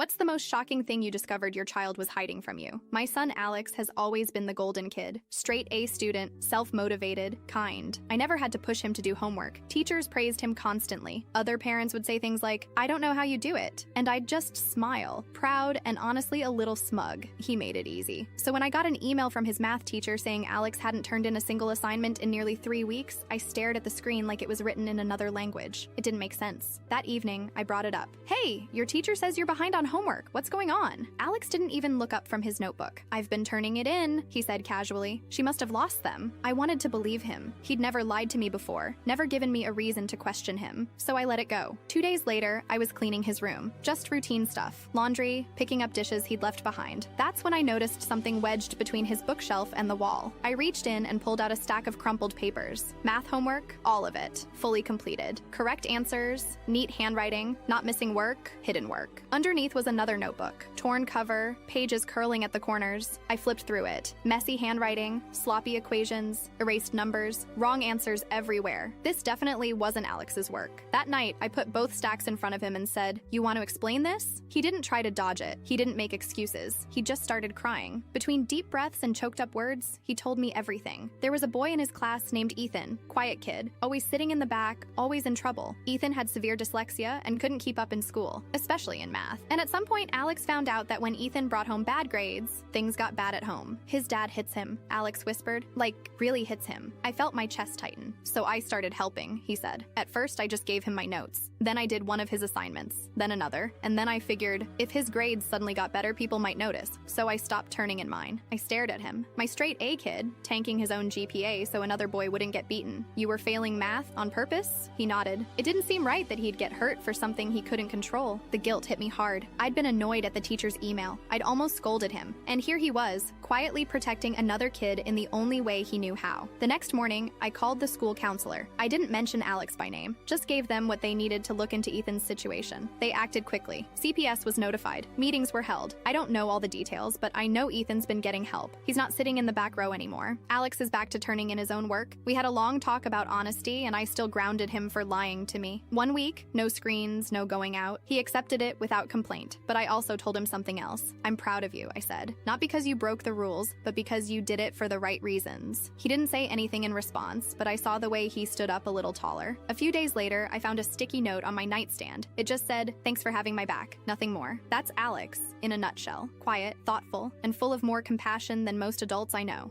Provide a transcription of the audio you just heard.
What's the most shocking thing you discovered your child was hiding from you? My son Alex has always been the golden kid. Straight A student, self-motivated, kind. I never had to push him to do homework. Teachers praised him constantly. Other parents would say things like, "I don't know how you do it." And I'd just smile, proud and honestly a little smug. He made it easy. So when I got an email from his math teacher saying Alex hadn't turned in a single assignment in nearly 3 weeks, I stared at the screen like it was written in another language. It didn't make sense. That evening, I brought it up. "Hey, your teacher says you're behind on homework. What's going on?" Alex didn't even look up from his notebook. "I've been turning it in," he said casually. "She must have lost them." I wanted to believe him. He'd never lied to me before, never given me a reason to question him. So I let it go. 2 days later, I was cleaning his room. Just routine stuff. Laundry, picking up dishes he'd left behind. That's when I noticed something wedged between his bookshelf and the wall. I reached in and pulled out a stack of crumpled papers. Math homework, all of it, fully completed. Correct answers, neat handwriting, not missing work, hidden work. Underneath was another notebook. Torn cover, pages curling at the corners. I flipped through it. Messy handwriting, sloppy equations, erased numbers, wrong answers everywhere. This definitely wasn't Alex's work. That night, I put both stacks in front of him and said, "You want to explain this?" He didn't try to dodge it. He didn't make excuses. He just started crying. Between deep breaths and choked up words, he told me everything. There was a boy in his class named Ethan, quiet kid, always sitting in the back, always in trouble. Ethan had severe dyslexia and couldn't keep up in school, especially in math. And at some point, Alex found out that when Ethan brought home bad grades, things got bad at home. "His dad hits him," Alex whispered. "Like, really hits him." I felt my chest tighten. "So I started helping," he said. "At first, I just gave him my notes. Then I did one of his assignments, then another, and then I figured if his grades suddenly got better, people might notice. So I stopped turning in mine." I stared at him. My straight A kid, tanking his own GPA so another boy wouldn't get beaten. "You were failing math on purpose?" He nodded. It didn't seem right that he'd get hurt for something he couldn't control. The guilt hit me hard. I'd been annoyed at the teacher's email. I'd almost scolded him. And here he was, quietly protecting another kid in the only way he knew how. The next morning, I called the school counselor. I didn't mention Alex by name, just gave them what they needed to look into Ethan's situation. They acted quickly. CPS was notified. Meetings were held. I don't know all the details, but I know Ethan's been getting help. He's not sitting in the back row anymore. Alex is back to turning in his own work. We had a long talk about honesty, and I still grounded him for lying to me. 1 week, no screens, no going out. He accepted it without complaint, but I also told him something else. "I'm proud of you," I said. "Not because you broke the rules, but because you did it for the right reasons." He didn't say anything in response, but I saw the way he stood up a little taller. A few days later, I found a sticky note on my nightstand. It just said, "Thanks for having my back," nothing more. That's Alex, in a nutshell. Quiet, thoughtful, and full of more compassion than most adults I know.